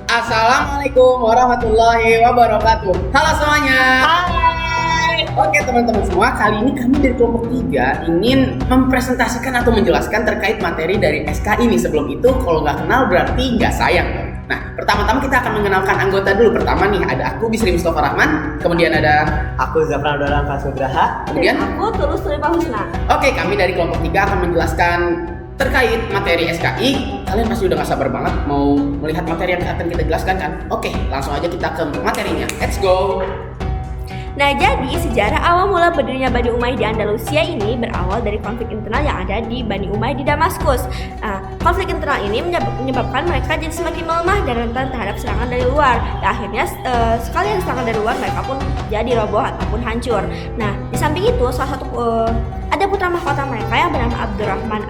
Assalamualaikum warahmatullahi wabarakatuh. Halo semuanya. Hai. Oke teman-teman semua, kali ini kami dari kelompok 3 ingin mempresentasikan atau menjelaskan terkait materi dari SK ini. Sebelum itu, kalau nggak kenal berarti nggak sayang. Nah, pertama-tama kita akan mengenalkan anggota dulu. Pertama nih, ada aku Bisri Mustafa Rahman. Kemudian ada Aku Zafran Abdullah Nugraha. kemudian Aku Tulus Tulipah Husna. Oke, kami dari kelompok 3 akan menjelaskan terkait materi SKI. Kalian pasti udah gak sabar banget mau melihat materi yang akan kita jelaskan kan? Oke, langsung aja kita ke materinya. Let's go! Nah, jadi sejarah awal mula berdirinya Bani Umayyah di Andalusia ini berawal dari konflik internal yang ada di Bani Umayyah di Damaskus. Nah, konflik internal ini menyebabkan mereka jadi semakin melemah dan rentan terhadap serangan dari luar. Dan akhirnya sekali ada serangan dari luar, mereka pun jadi roboh ataupun hancur. Nah, di samping itu salah satu ada putra mahkota mereka yang bernama Abdurrahman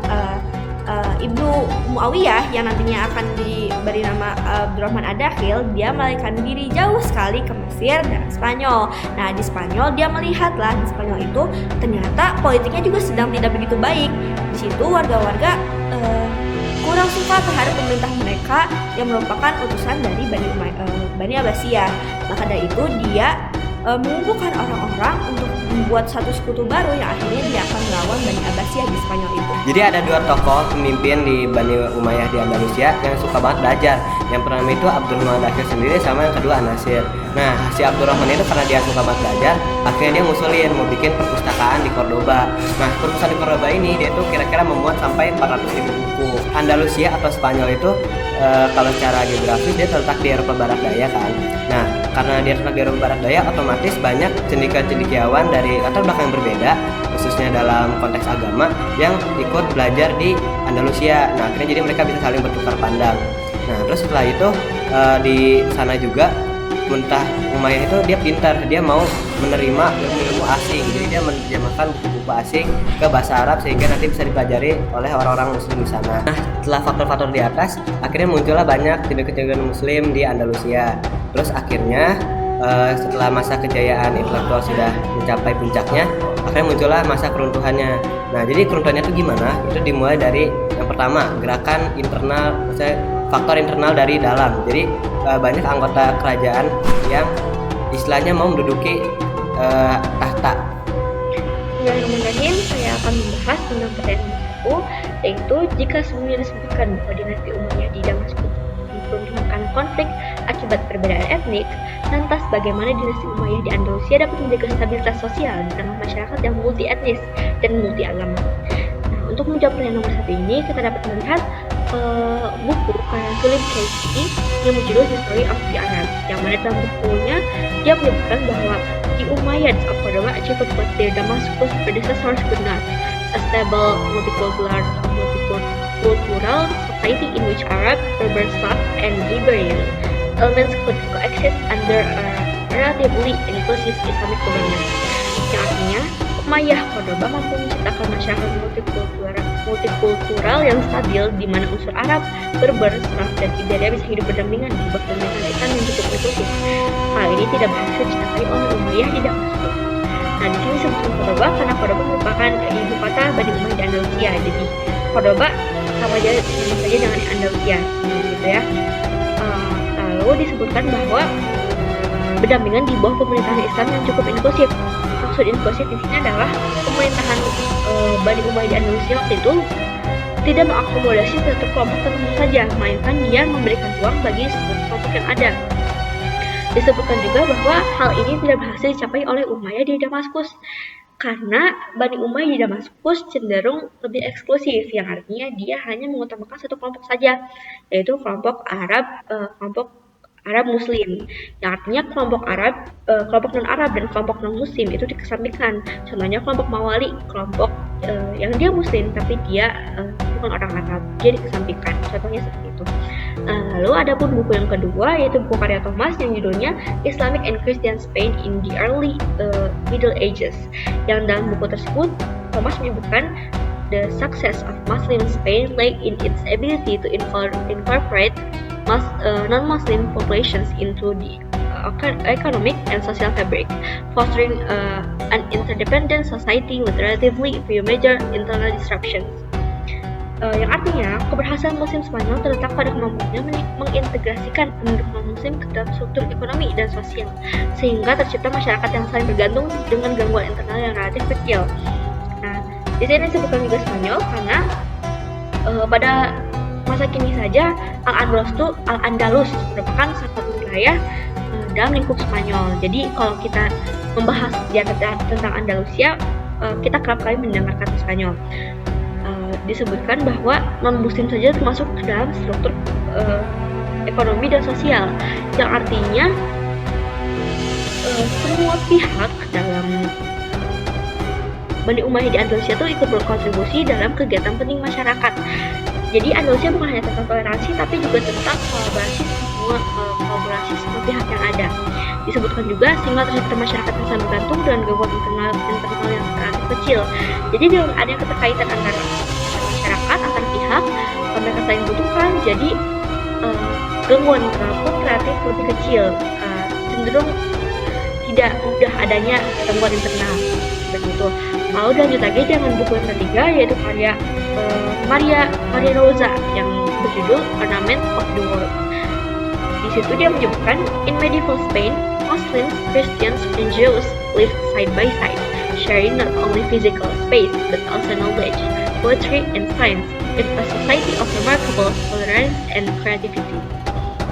Ibnu Muawiyah yang nantinya akan diberi nama Abdurrahman Ad-Dakhil. Dia melarikan diri jauh sekali ke Mesir dan Spanyol. Nah, di Spanyol dia melihatlah di Spanyol itu ternyata politiknya juga sedang tidak begitu baik. Di situ warga-warga kurang suka terhadap pemerintah mereka yang merupakan utusan dari Bani Abbasiyah. Maka dari itu dia mengumpulkan orang-orang untuk membuat satu sekutu baru yang akhirnya dia akan melawan Bani Abbasiyah di Spanyol itu. Jadi ada dua tokoh pemimpin di Bani Umayyah di Andalusia yang suka banget belajar. Yang pertama itu Abdurrahman Ad-Dakhil sendiri sama yang kedua An-Nasir. Nah, si Abdurrahman itu karena dia suka banget belajar, akhirnya dia ngusulin mau bikin perpustakaan di Cordoba. Nah, perpustakaan di Cordoba ini dia tuh kira-kira memuat sampai 400.000 buku. Andalusia atau Spanyol itu kalau secara geografis dia terletak di Eropa Barat Daya kan. Nah, karena dia terletak di Eropa Barat Daya, otomatis banyak cendekiawan dari latar belakang yang berbeda, khususnya dalam konteks agama, yang ikut belajar di Andalusia. Nah, akhirnya jadi mereka bisa saling bertukar pandang. Nah, terus setelah itu di sana juga Muntah Umayyah itu dia pintar, dia mau menerima ilmu-ilmu asing. Jadi dia menerjemahkan buku-buku asing ke bahasa Arab sehingga nanti bisa dipelajari oleh orang-orang muslim di sana. Nah, setelah faktor-faktor di atas, akhirnya muncullah banyak cendekiawan muslim di Andalusia. Terus akhirnya setelah masa kejayaan intelektual sudah mencapai puncaknya, akhirnya muncullah masa keruntuhannya. Nah, jadi keruntuhannya itu gimana? Itu dimulai dari yang pertama, gerakan internal, maksudnya faktor internal dari dalam. Jadi banyak anggota kerajaan yang istilahnya mau menduduki tahta. Bismillahirrahmanirrahim, saya akan membahas tentang pertanyaan satu, yaitu jika sebelumnya disebutkan bahwa dinasti Umayyah di Damaskus memperuntukkan konflik akibat perbedaan etnik, lantas bagaimana dinasti Umayyah di Andalusia dapat menjaga stabilitas sosial di tengah masyarakat yang multi etnis dan multi agama? Nah, untuk menjawab pertanyaan nomor satu ini, kita dapat melihat buku karya Philip K. Dick yang berjudul History of the Arab, yang mana dalam bukunya dia menyebutkan bahwa the Umayyads of Cordoba achieved what their Damascus predecessors could not, a stable multicultural society in which Arab, Berber, Slav, and Iberian elements could coexist under a relatively inclusive Islamic government. Yang artinya, Umayyah Cordoba mampu menciptakan masyarakat multikultural yang stabil di mana unsur Arab, Berber, Slav, dan Iberia bisa hidup berdampingan di bawah pemerintahan Islam yang cukup inklusif. Hal ini tidak berhasil dicapai oleh Umayyah di Damaskus. Nah, di sini disebutkan Cordoba karena Cordoba merupakan ibu kota Bani Umayyah di Andalusia. Jadi Cordoba sama saja dengan Andalusia, gitu ya. Lalu disebutkan bahwa berdampingan di bawah pemerintahan Islam yang cukup inklusif. Maksud inklusif di sini adalah pemerintahan Bani Umayyah di Andalusia waktu itu tidak mengakomodasi satu kelompok tertentu saja, melainkan dia memberikan ruang bagi semua kelompok yang ada. Disebutkan juga bahwa hal ini tidak berhasil dicapai oleh Umayyah di Damaskus karena Bani Umayyah di Damaskus cenderung lebih eksklusif, yang artinya dia hanya mengutamakan satu kelompok saja, yaitu kelompok Arab Muslim, yang artinya kelompok non-Arab dan kelompok non-Muslim itu dikesampingkan. Contohnya kelompok Mawali, kelompok yang dia Muslim tapi dia bukan orang Arab, dia dikesampingkan. Contohnya seperti itu. Lalu ada pun buku yang kedua, yaitu buku karya Thomas yang judulnya Islamic and Christian Spain in the Early Middle Ages. Yang dalam buku tersebut Thomas menyebutkan the success of Muslim Spain lay in its ability to incorporate non-Muslim populations into the economic and social fabric, fostering an interdependent society with relatively few major internal disruptions. yang artinya keberhasilan Muslim Spanyol terletak pada kemampuannya mengintegrasikan penduduk non-Muslim ke dalam struktur ekonomi dan sosial, sehingga tercipta masyarakat yang saling bergantung dengan gangguan internal yang relatif kecil. Nah, di sini disebutkan juga Spanyol karena pada masa kini saja Al-Andalus merupakan salah satu wilayah dalam lingkup Spanyol. Jadi kalau kita membahas tentang Andalusia, kita kerap kali mendengar kata Spanyol. Disebutkan bahwa non-Muslim saja termasuk ke dalam struktur ekonomi dan sosial, yang artinya semua pihak dalam Bani Umayyah di Andalusia itu ikut berkontribusi dalam kegiatan penting masyarakat. Jadi Andalusia bukan hanya tentang toleransi, tapi juga tentang kolaborasi semua pihak yang ada. Disebutkan juga sehingga tercipta masyarakat yang sangat bergantung dengan gangguan internal yang relatif kecil. Jadi dengan adanya keterkaitan antara masyarakat, antar pihak, mereka saling butuhkan, jadi gangguan internal pun relatif lebih kecil, cenderung tidak mudah adanya gangguan internal begitu. Lalu lanjut lagi dengan buku yang ketiga, yaitu karya Maria Rosa yang berjudul Ornament of the World. Di situ dia menyebutkan, in medieval Spain, Muslims, Christians, and Jews lived side by side, sharing not only physical space but also knowledge, poetry, and science in a society of remarkable tolerance and creativity.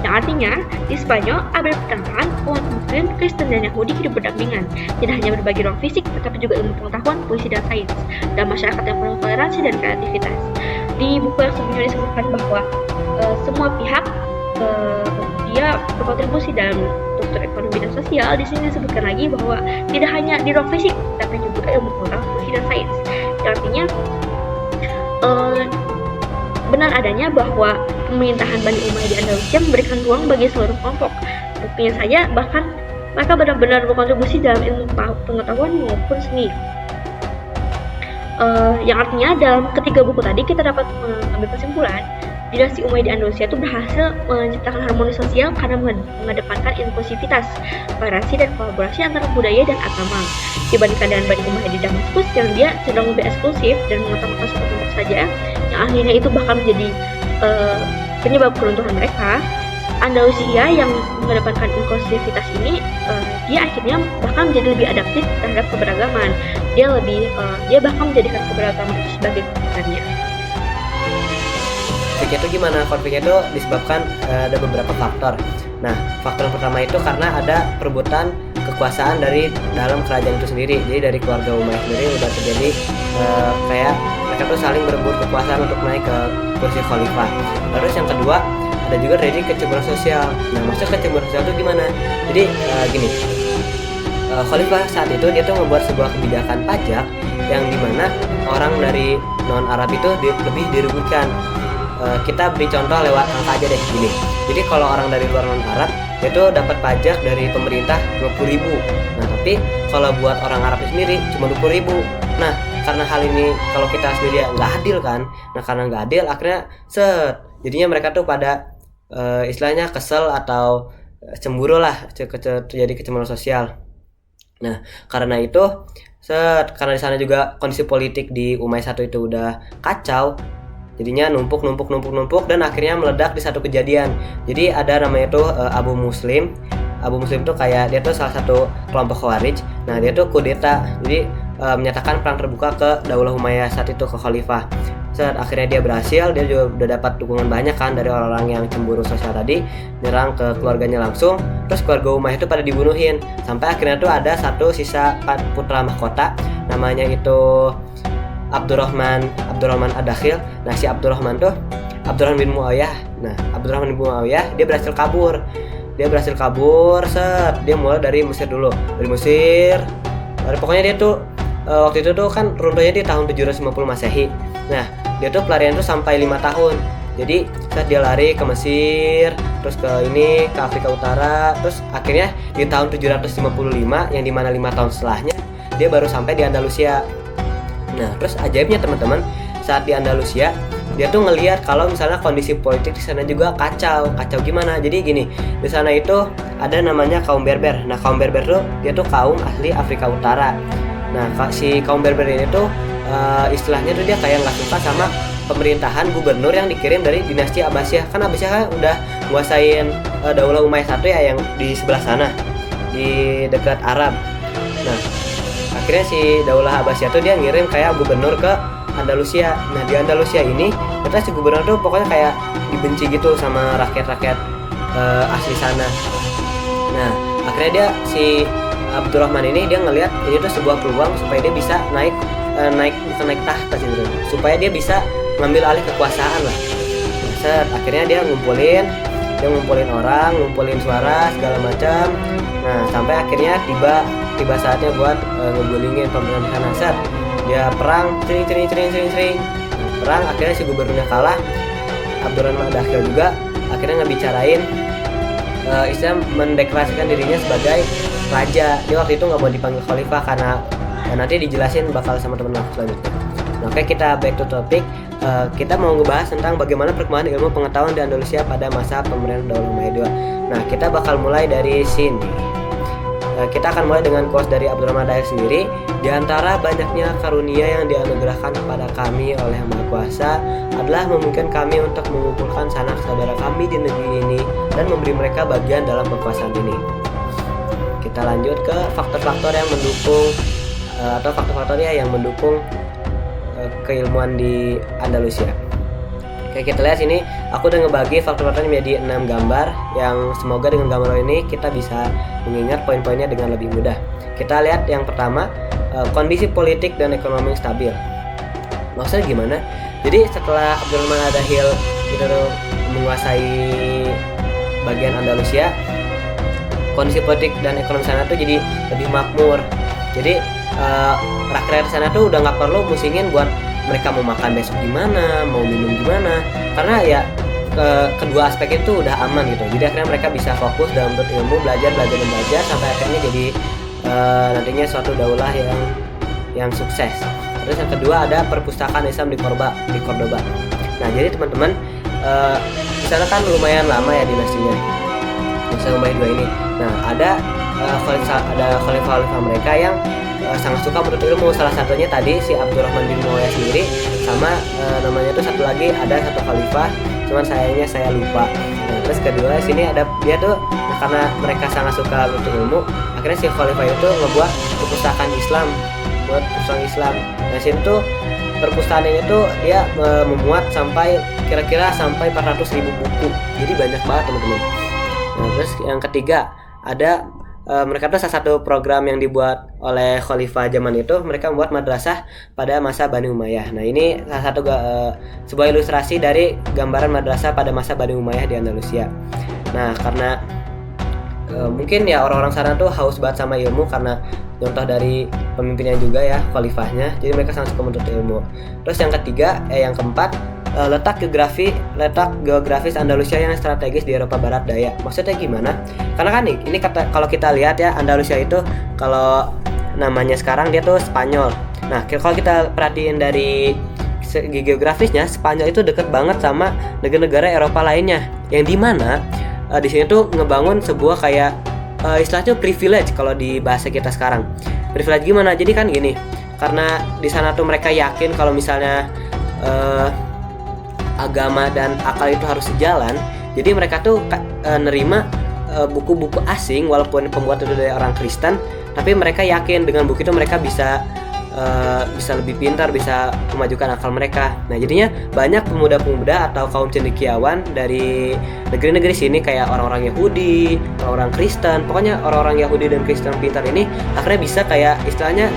Yang artinya, di Spanyol, abad pertengahan, umat Muslim, Kristen, dan Yahudi hidup berdampingan, tidak hanya berbagi ruang fisik, tetapi juga ilmu pengetahuan, puisi, dan sains, dan masyarakat yang penuh toleransi dan kreativitas. Di buku yang sebelumnya disebutkan bahwa semua pihak dia berkontribusi dalam struktur ekonomi dan sosial. Di sini disebutkan lagi bahwa tidak hanya di ruang fisik, tapi juga ilmu pengetahuan, puisi, dan sains. Yang artinya benar adanya bahwa pemerintahan Bani Umayyah di Andalusia memberikan ruang bagi seluruh kelompok. Buktinya saja, bahkan mereka benar-benar berkontribusi dalam ilmu pengetahuan maupun seni. Yang artinya dalam ketiga buku tadi kita dapat mengambil kesimpulan, dinasti Umayyah di Andalusia itu berhasil menciptakan harmoni sosial karena mengedepankan inklusivitas, toleransi, dan kolaborasi antara budaya dan agama. Dibandingkan dengan Bani Umayyah di Damaskus yang dia cenderung lebih eksklusif dan mengutamakan suatu kelompok saja, yang akhirnya itu bahkan menjadi penyebab keruntuhan mereka. Andalusia yang mengedepankan inklusivitas ini, dia akhirnya bahkan menjadi lebih adaptif terhadap keberagaman. Dia bahkan menjadikan keberagaman itu sebagai kekuatannya. Konfliknya itu gimana? Konfliknya itu disebabkan ada beberapa faktor. Nah, faktor pertama itu karena ada perebutan kekuasaan dari dalam kerajaan itu sendiri. Jadi dari keluarga Umayyah sendiri udah terjadi kayak mereka tuh saling berebut kekuasaan untuk naik ke kursi khalifah. Terus yang kedua, ada juga terjadi kecemburuan sosial. Nah, maksud kecemburuan sosial itu gimana? Jadi gini, khalifah saat itu dia tuh membuat sebuah kebijakan pajak yang dimana orang dari non Arab itu lebih dirugikan. Kita beri contoh lewat angka aja deh, gini. Jadi kalau orang dari luar non Arab itu dapat pajak dari pemerintah 20.000. Nah, tapi kalau buat orang Arab sendiri cuma 20.000. Nah, karena hal ini kalau kita sendiri nggak adil kan. Nah, karena nggak adil akhirnya jadinya mereka tuh pada istilahnya kesel atau cemburu lah, terjadi kecemburuan sosial. Nah, karena itu karena di sana juga kondisi politik di Umayyah I itu udah kacau, jadinya numpuk dan akhirnya meledak di satu kejadian. Jadi ada namanya itu Abu Muslim. Abu Muslim tuh kayak dia tuh salah satu kelompok Khawarij. Nah, dia tuh kudeta. Jadi menyatakan perang terbuka ke Daulah Umayyah saat itu, ke khalifah. Akhirnya dia berhasil, dia juga udah dapat dukungan banyak kan dari orang-orang yang cemburu sosial tadi, nyerang ke keluarganya langsung. Terus keluarga Umayyah itu pada dibunuhin. Sampai akhirnya tuh ada satu sisa putra mahkota, namanya itu Abdurrahman Ad-Dakhil. Nah, si Abdurrahman bin Muawiyah. Nah, Abdurrahman bin Muawiyah dia berhasil kabur. Dia mulai dari Mesir dulu. Pokoknya dia tuh waktu itu tuh kan runtuhnya di tahun 750 Masehi. Nah, dia tuh pelarian tuh sampai 5 tahun. Jadi saat dia lari ke Mesir, terus ke Afrika Utara, terus akhirnya di tahun 755 yang dimana 5 tahun setelahnya dia baru sampai di Andalusia. Nah, terus ajaibnya teman-teman, saat di Andalusia dia tuh ngelihat kalau misalnya kondisi politik di sana juga kacau gimana. Jadi gini, di sana itu ada namanya kaum Berber. Nah, kaum Berber tuh dia tuh kaum asli Afrika Utara. Nah, si kaum Berber ini tuh istilahnya tuh dia kayak nggak suka sama pemerintahan gubernur yang dikirim dari dinasti Abbasiyah. Kan Abbasiyah kan udah nguasain Daulah Umayyah 1 ya, yang di sebelah sana di dekat Arab. Nah, akhirnya si Daulah Abbasiyah tuh dia ngirim kayak gubernur ke Andalusia. Nah, di Andalusia ini ternyata si gubernur tuh pokoknya kayak dibenci gitu sama rakyat-rakyat asli sana. Nah, akhirnya dia si Abdurrahman ini dia ngelihat ini tuh sebuah peluang supaya dia bisa naik tahta gitu, supaya dia bisa ngambil alih kekuasaan lah. Nah, akhirnya dia ngumpulin orang, ngumpulin suara segala macam. Nah, sampai akhirnya tiba saatnya buat ngegulingin pemerintahan Nasr. Dia perang, sering. Perang, akhirnya si gubernurnya kalah. Abdurrahman Dakhil juga akhirnya ngebicarain Islam mendeklarasikan dirinya sebagai raja. Dia waktu itu nggak mau dipanggil khalifah karena nanti dijelasin bakal sama teman aku selanjutnya. Nah, oke, kita back to topic. Kita mau ngebahas tentang bagaimana perkembangan ilmu pengetahuan di Andalusia pada masa pemerintahan Daulah Umayyah II. Nah, kita bakal mulai dari sini. Kita akan mulai dengan quotes dari Abdurrahman Dakhil sendiri. Di antara banyaknya karunia yang dianugerahkan kepada kami oleh Yang Maha Kuasa adalah memungkinkan kami untuk mengumpulkan sanak saudara kami di negeri ini dan memberi mereka bagian dalam kekuasaan ini. Kita lanjut ke faktor-faktor yang mendukung atau faktor-faktor yang mendukung keilmuan di Andalusia. Oke, kita lihat sini. Aku udah ngebagi faktor-faktornya menjadi 6 gambar yang semoga dengan gambar ini kita bisa mengingat poin-poinnya dengan lebih mudah. Kita lihat yang pertama, kondisi politik dan ekonomi yang stabil. Maksudnya gimana? Jadi setelah Abdurrahman Dakhil itu menguasai bagian Andalusia, kondisi politik dan ekonomi sana tuh jadi lebih makmur. Jadi rakyat sana tuh udah nggak perlu musingin buat mereka mau makan besok gimana, mau minum gimana, karena ya kedua aspek itu udah aman gitu. Jadi akhirnya mereka bisa fokus dalam berilmu, belajar sampai akhirnya jadi nantinya suatu daulah yang sukses. Terus yang kedua ada perpustakaan Islam di Cordoba. Nah, jadi teman-teman di sana kan lumayan lama ya dinastinya, Dinasti Umayyah II ini. Nah, ada khalifah mereka yang sangat suka menuntut ilmu. Salah satunya tadi si Abdurrahman bin Muawiyah sendiri, sama namanya tuh satu lagi ada satu khalifah, cuman saya lupa. Nah, terus kedua sini ada dia tuh karena mereka sangat suka menuntut ilmu, akhirnya si khalifah itu ngebuat perpustakaan Islam, buat perpustakaan Islam. Nah, sini tuh perpustakaannya itu dia memuat kira-kira sampai 400.000 buku. Jadi banyak banget teman-teman. Nah, terus yang ketiga ada mereka tuh salah satu program yang dibuat oleh khalifah zaman itu, mereka membuat madrasah pada masa Bani Umayyah. Nah, ini salah satu sebuah ilustrasi dari gambaran madrasah pada masa Bani Umayyah di Andalusia. Nah, karena mungkin ya orang-orang sana tuh haus banget sama ilmu karena contoh dari pemimpinnya juga ya, khalifahnya. Jadi mereka sangat suka menuntut ilmu. Terus yang keempat, letak geografis Andalusia yang strategis di Eropa Barat Daya. Maksudnya gimana? Karena kan ini kalau kita lihat ya, Andalusia itu kalau namanya sekarang dia tuh Spanyol. Nah, kalau kita perhatiin dari segi geografisnya, Spanyol itu dekat banget sama negara-negara Eropa lainnya. Yang dimana di sini tuh ngebangun sebuah kayak istilahnya privilege kalau di bahasa kita sekarang. Privilege gimana? Jadi kan gini, karena di sana tuh mereka yakin kalau misalnya agama dan akal itu harus sejalan, jadi mereka tuh nerima buku-buku asing walaupun pembuat itu dari orang Kristen, tapi mereka yakin dengan buku itu mereka bisa lebih pintar, bisa memajukan akal mereka. Nah, jadinya banyak pemuda-pemuda atau kaum cendekiawan dari negeri-negeri sini kayak orang-orang Yahudi, orang-orang Kristen, pokoknya orang-orang Yahudi dan Kristen pintar ini akhirnya bisa kayak istilahnya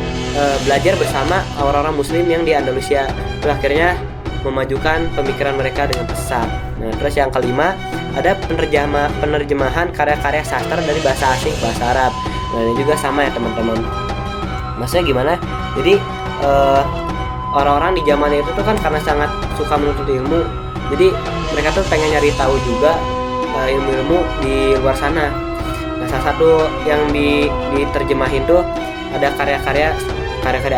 belajar bersama orang-orang Muslim yang di Andalusia. Terus akhirnya memajukan pemikiran mereka dengan pesat. Nah, terus yang kelima ada penerjemahan karya-karya sastra dari bahasa asing ke bahasa Arab. Nah, ini juga sama ya teman-teman. Maksudnya gimana? Jadi orang-orang di zaman itu tuh kan karena sangat suka menuntut ilmu, jadi mereka tuh pengen nyari tahu juga ilmu-ilmu di luar sana. Nah, salah satu yang diterjemahin tuh ada karya-karya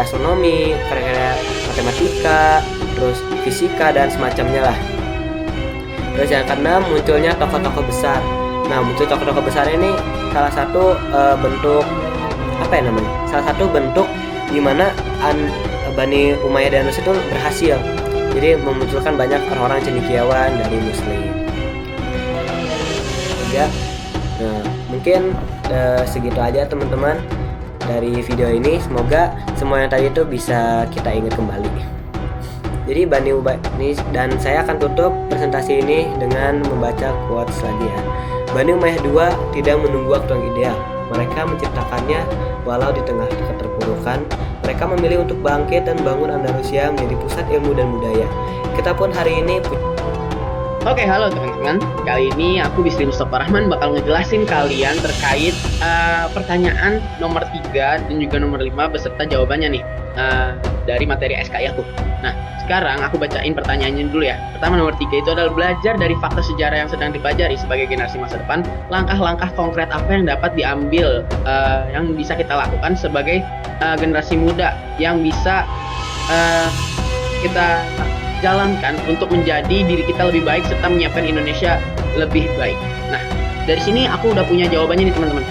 astronomi, karya-karya matematika, terus fisika dan semacamnya lah. Terus yang keenam, munculnya tokoh-tokoh besar. Nah, muncul tokoh-tokoh besar ini salah satu bentuk Salah satu bentuk di mana Bani Umayyah dan Andalusia itu berhasil. Jadi memunculkan banyak orang-orang cendekiawan dari Muslim. Ya, nah, mungkin segitu aja teman-teman dari video ini. Semoga semua yang tadi itu bisa kita ingat kembali. Jadi Bani Umayyah ini, dan saya akan tutup presentasi ini dengan membaca quotes lagi ya. Bani Umayyah II tidak menunggu waktu yang ideal. Mereka menciptakannya walau di tengah keterpurukan. Mereka memilih untuk bangkit dan bangun Andalusia menjadi pusat ilmu dan budaya. Kita pun hari ini Oke, halo teman-teman. Kali ini aku Bisri Mustafa Rahman bakal ngejelasin kalian terkait pertanyaan nomor 3 dan juga nomor 5 beserta jawabannya nih dari materi SKI aku. Nah, sekarang aku bacain pertanyaannya dulu ya. Pertama, nomor 3 itu adalah belajar dari fakta sejarah yang sedang dipelajari sebagai generasi masa depan. Langkah-langkah konkret apa yang dapat diambil, yang bisa kita lakukan sebagai generasi muda yang bisa kita jalankan untuk menjadi diri kita lebih baik serta menyiapkan Indonesia lebih baik. Nah, dari sini aku udah punya jawabannya nih teman-teman.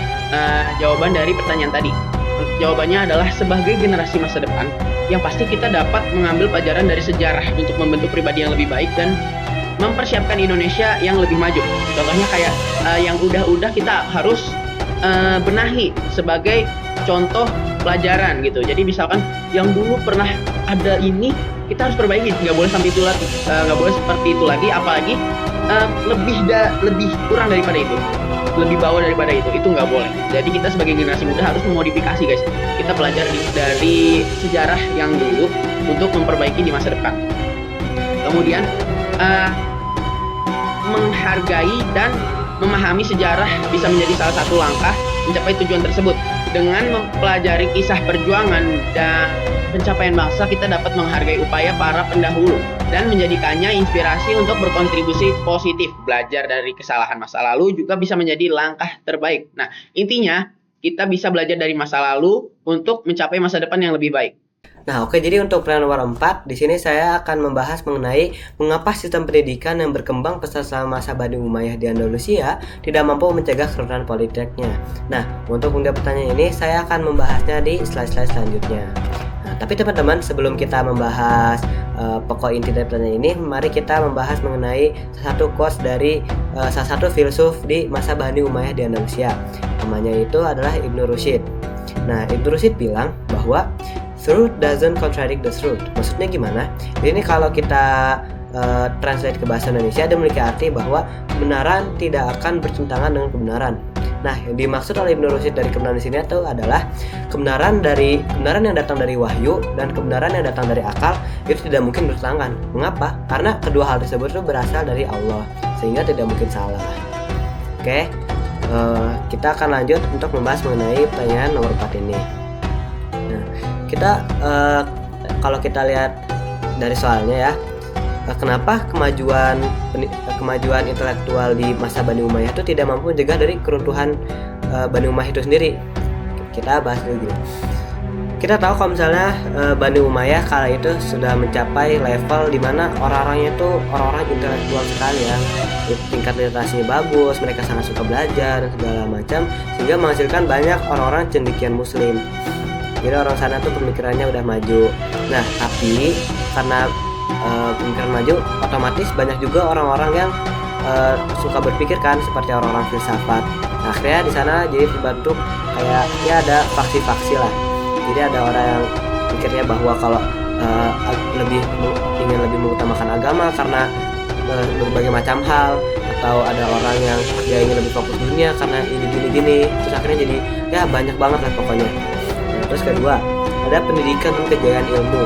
Jawaban dari pertanyaan tadi. Jawabannya adalah sebagai generasi masa depan yang pasti kita dapat mengambil pelajaran dari sejarah untuk membentuk pribadi yang lebih baik dan mempersiapkan Indonesia yang lebih maju. Contohnya kayak yang udah-udah kita harus benahi sebagai contoh pelajaran gitu. Jadi misalkan yang dulu pernah ada ini kita harus perbaiki, nggak boleh sampai itu lagi, nggak boleh seperti itu lagi, apalagi lebih kurang daripada itu, lebih bawah daripada itu nggak boleh. Jadi kita sebagai generasi muda harus memodifikasi guys, kita belajar dari sejarah yang dulu untuk memperbaiki di masa depan. Kemudian menghargai dan memahami sejarah bisa menjadi salah satu langkah mencapai tujuan tersebut. Dengan mempelajari kisah perjuangan dan pencapaian bangsa, kita dapat menghargai upaya para pendahulu dan menjadikannya inspirasi untuk berkontribusi positif. Belajar dari kesalahan masa lalu juga bisa menjadi langkah terbaik. Nah, intinya kita bisa belajar dari masa lalu untuk mencapai masa depan yang lebih baik. Nah, oke, jadi untuk pertanyaan nomor 4, di sini saya akan membahas mengenai mengapa sistem pendidikan yang berkembang pesat selama masa Bani Umayyah di Andalusia tidak mampu mencegah kerusakan politiknya. Nah, untuk menjawab pertanyaan ini, saya akan membahasnya di slide-slide selanjutnya. Nah, tapi teman-teman, sebelum kita membahas pokok inti dari pertanyaan ini, mari kita membahas mengenai satu quotes dari salah satu filsuf di masa Bani Umayyah di Andalusia. Namanya itu adalah Ibnu Rushd. Nah, Ibnu Rushd bilang bahwa truth doesn't contradict the truth. Maksudnya gimana? Ini kalau kita translate ke bahasa Indonesia, dia memiliki arti bahwa kebenaran tidak akan bertentangan dengan kebenaran. Nah, yang dimaksud oleh Ibnu Rushd dari kebenaran di sini itu adalah kebenaran yang datang dari wahyu dan kebenaran yang datang dari akal itu tidak mungkin bertentangan. Mengapa? Karena kedua hal tersebut itu berasal dari Allah, sehingga tidak mungkin salah. Oke, kita akan lanjut untuk membahas mengenai pertanyaan nomor 4 ini. Nah, kita kalau kita lihat dari soalnya ya, kenapa kemajuan intelektual di masa Bani Umayyah itu tidak mampu mencegah dari keruntuhan Bani Umayyah itu sendiri? Kita bahas dulu gini. Kita tahu kalau misalnya Bani Umayyah kala itu sudah mencapai level di mana orang-orangnya itu orang-orang intelektual sekali ya, tingkat literasinya bagus, mereka sangat suka belajar dan segala macam, sehingga menghasilkan banyak orang-orang cendekiawan Muslim. Jadi orang sana tuh pemikirannya udah maju. Nah, tapi karena pemikiran maju, otomatis banyak juga orang-orang yang suka berpikir kan seperti orang-orang filsafat. Nah, akhirnya di sana jadi terbentuk kayak ya ada faksi-faksi lah. Jadi ada orang yang pikirnya bahwa kalau ingin lebih mengutamakan agama karena berbagai macam hal, atau ada orang yang dia ingin lebih fokus dunia karena ini gini-gini. Terus akhirnya jadi ya banyak banget lah pokoknya. Terus kedua, ada pendidikan dan kejayaan ilmu.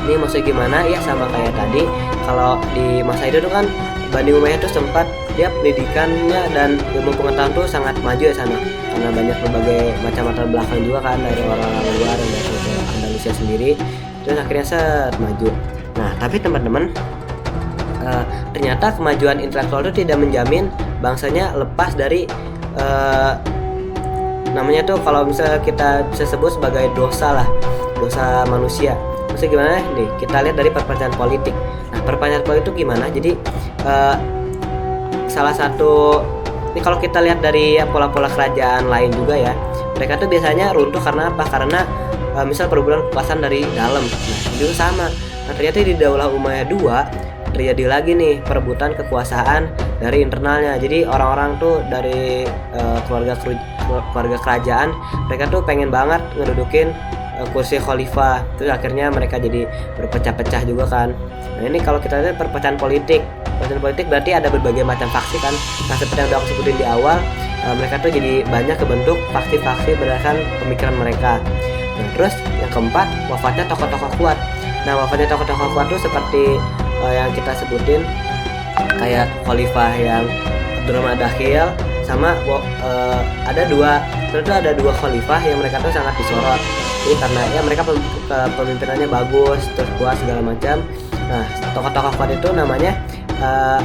Ini maksudnya gimana? Ya sama kayak tadi, kalau di masa itu kan Bani Umayyah itu sempat dia pendidikannya dan ilmu pengetahuan tuh sangat maju ya sana, karena banyak berbagai macam latar belakang juga kan dari orang-orang luar dan dari Andalusia sendiri. Terus akhirnya maju. Nah, tapi teman-teman, ternyata kemajuan intelektual itu tidak menjamin bangsanya lepas dari namanya tuh kalau misalnya kita bisa sebut sebagai dosa manusia. Maksudnya gimana nih? Kita lihat dari perpecahan politik. Nah, perpecahan politik itu gimana? Jadi salah satu ini kalau kita lihat dari pola-pola kerajaan lain juga ya, mereka tuh biasanya runtuh karena apa? Karena misal perburuan kekuasaan dari dalam. Nah, itu sama. Nah ternyata di Daulah Umayyah II terjadi lagi nih perebutan kekuasaan dari internalnya. Jadi orang-orang tuh dari keluarga kerajaan, mereka tuh pengen banget ngedudukin kursi khalifah. Terus akhirnya mereka jadi berpecah-pecah juga kan. Nah ini kalau kita lihat perpecahan politik berarti ada berbagai macam faksi kan. Nah seperti yang udah aku sebutin di awal, mereka tuh jadi banyak kebentuk faksi-faksi berdasarkan pemikiran mereka. Nah terus yang keempat, wafatnya tokoh-tokoh kuat. Nah wafatnya tokoh-tokoh kuat tuh seperti yang kita sebutin kayak khalifah yang Abdurrahman Dakhil, sama ada dua khalifah yang mereka tuh sangat disorot. Jadi karena ya mereka pemimpinannya bagus, terus kuat segala macam. Nah tokoh-tokoh kuat itu namanya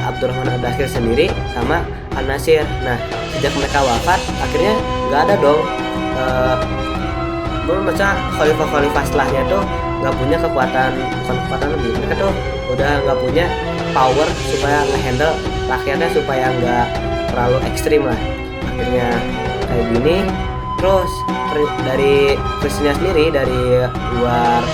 Abdurrahman Dakhil sendiri sama An-Nasir. Nah sejak mereka wafat akhirnya nggak ada dong masa khalifah setelahnya tuh nggak punya kekuatan lebih. Mereka tuh udah nggak punya power supaya ngehandle rakyatnya supaya nggak terlalu ekstrim lah. Akhirnya kayak gini. Terus dari Kristennya sendiri, dari luar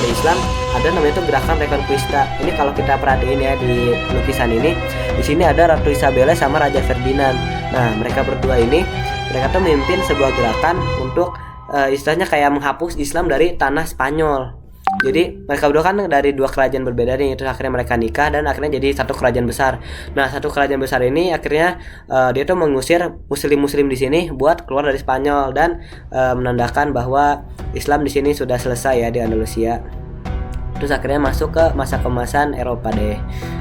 Islam, ada namanya itu gerakan Reconquista. Ini kalau kita perhatiin ya di lukisan ini, di sini ada Ratu Isabella sama Raja Ferdinand. Nah mereka berdua ini, mereka tuh memimpin sebuah gerakan untuk istilahnya kayak menghapus Islam dari tanah Spanyol. Jadi mereka berdua kan dari dua kerajaan berbeda nih, terus akhirnya mereka nikah dan akhirnya jadi satu kerajaan besar. Nah satu kerajaan besar ini akhirnya dia tuh mengusir muslim di sini buat keluar dari Spanyol dan menandakan bahwa Islam di sini sudah selesai ya di Andalusia. Terus akhirnya masuk ke masa keemasan Eropa deh.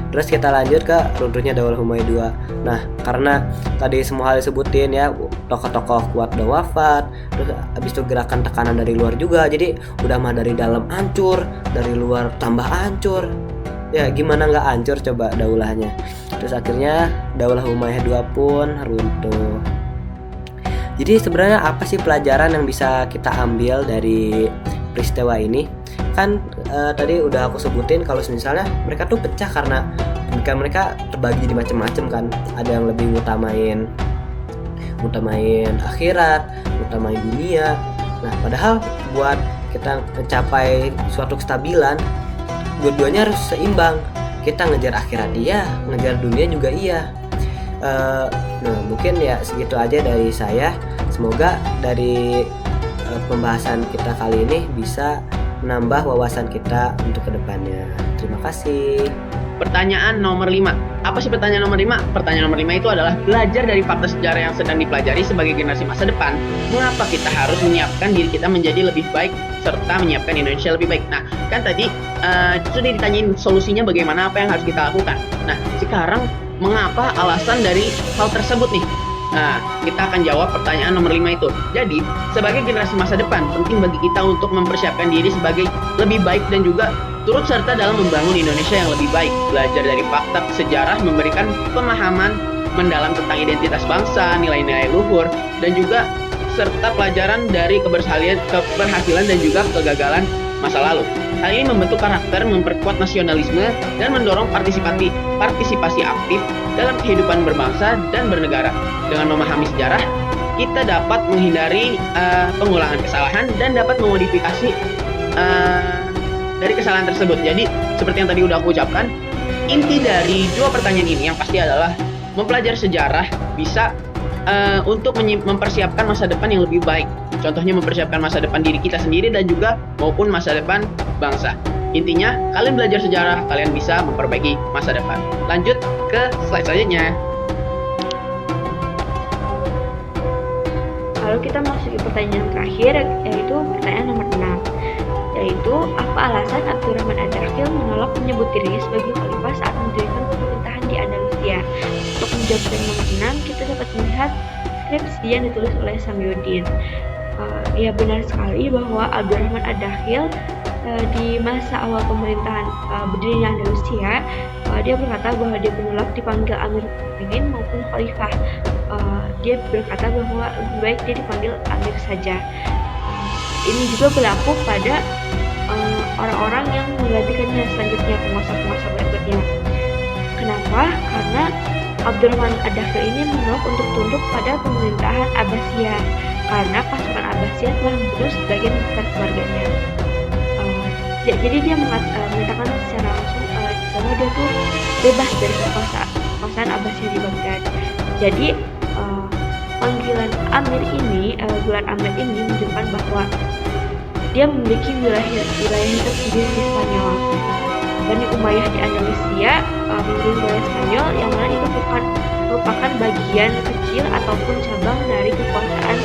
Terus kita lanjut ke runtuhnya Daulah Umayyah II. Nah karena tadi semua hal disebutin ya, tokoh-tokoh kuat udah wafat, terus habis itu gerakan tekanan dari luar juga, jadi udah mah dari dalam hancur, dari luar tambah hancur. Ya gimana nggak hancur coba daulahnya. Terus akhirnya Daulah Umayyah II pun runtuh. Jadi sebenarnya apa sih pelajaran yang bisa kita ambil dari peristiwa ini? Kan tadi udah aku sebutin kalau misalnya mereka tuh pecah karena pemikiran mereka terbagi di macam-macam kan. Ada yang lebih ngutamain akhirat, ngutamain dunia. Nah padahal buat kita mencapai suatu kestabilan, dua-duanya harus seimbang. Kita ngejar akhirat iya, ngejar dunia juga iya. Nah mungkin ya segitu aja dari saya. Semoga dari pembahasan kita kali ini bisa menambah wawasan kita untuk kedepannya. Terima kasih. Pertanyaan nomor 5. Apa sih pertanyaan nomor 5? Pertanyaan nomor 5 itu adalah belajar dari fakta sejarah yang sedang dipelajari sebagai generasi masa depan. Mengapa kita harus menyiapkan diri kita menjadi lebih baik serta menyiapkan Indonesia lebih baik? Nah, kan tadi sudah ditanyain solusinya bagaimana, apa yang harus kita lakukan. Nah, sekarang mengapa alasan dari hal tersebut nih? Nah, kita akan jawab pertanyaan nomor 5 itu. Jadi, sebagai generasi masa depan, penting bagi kita untuk mempersiapkan diri sebagai lebih baik dan juga turut serta dalam membangun Indonesia yang lebih baik. Belajar dari fakta sejarah memberikan pemahaman mendalam tentang identitas bangsa, nilai-nilai luhur, dan juga serta pelajaran dari keberhasilan dan juga kegagalan masa lalu. Hal ini membentuk karakter, memperkuat nasionalisme, dan mendorong partisipasi aktif dalam kehidupan berbangsa dan bernegara. Dengan memahami sejarah, kita dapat menghindari pengulangan kesalahan dan dapat memodifikasi dari kesalahan tersebut. Jadi, seperti yang tadi udah aku ucapkan, inti dari dua pertanyaan ini yang pasti adalah mempelajari sejarah bisa untuk mempersiapkan masa depan yang lebih baik. Contohnya mempersiapkan masa depan diri kita sendiri dan juga maupun masa depan bangsa. Intinya, kalian belajar sejarah, kalian bisa memperbaiki masa depan. Lanjut ke slide selanjutnya. Lalu kita masuk ke pertanyaan terakhir, yaitu pertanyaan nomor 6. Yaitu, apa alasan Abdurrahman Ad-Dakhil menolak menyebut dirinya sebagai khalifah saat mendirikan pemerintahan di Andalusia? Untuk menjawab pertanyaan nomor 6, kita dapat melihat skripsi yang ditulis oleh Samyuddin. Ya benar sekali bahwa Abdurrahman Ad-Dakhil di masa awal pemerintahan berdirinya Andalusia, dia berkata bahwa dia menolak dipanggil Amir Mukminin maupun Khalifah. Dia berkata bahwa lebih baik dia dipanggil Amir saja. Ini juga berlaku pada orang-orang yang menggantikannya selanjutnya, penguasa-penguasa berikutnya. Kenapa? Karena Abdurrahman Ad-Dakhil ini menolak untuk tunduk pada pemerintahan Abbasiyah karena pasukan Abbasiyah telah membunuh sebagian besar keluarganya. Jadi dia menyatakan secara langsung bahwa dia tuh bebas dari kekuasaan Abbasiyah di Baghdad. Jadi panggilan Amir ini, gelar Amir ini menunjukkan bahwa dia memiliki wilayah tersendiri di Spanyol. Bani Umayyah di Andalusia memiliki wilayah Spanyol yang mana itu merupakan bagian kecil ataupun cabang dari kekuasaan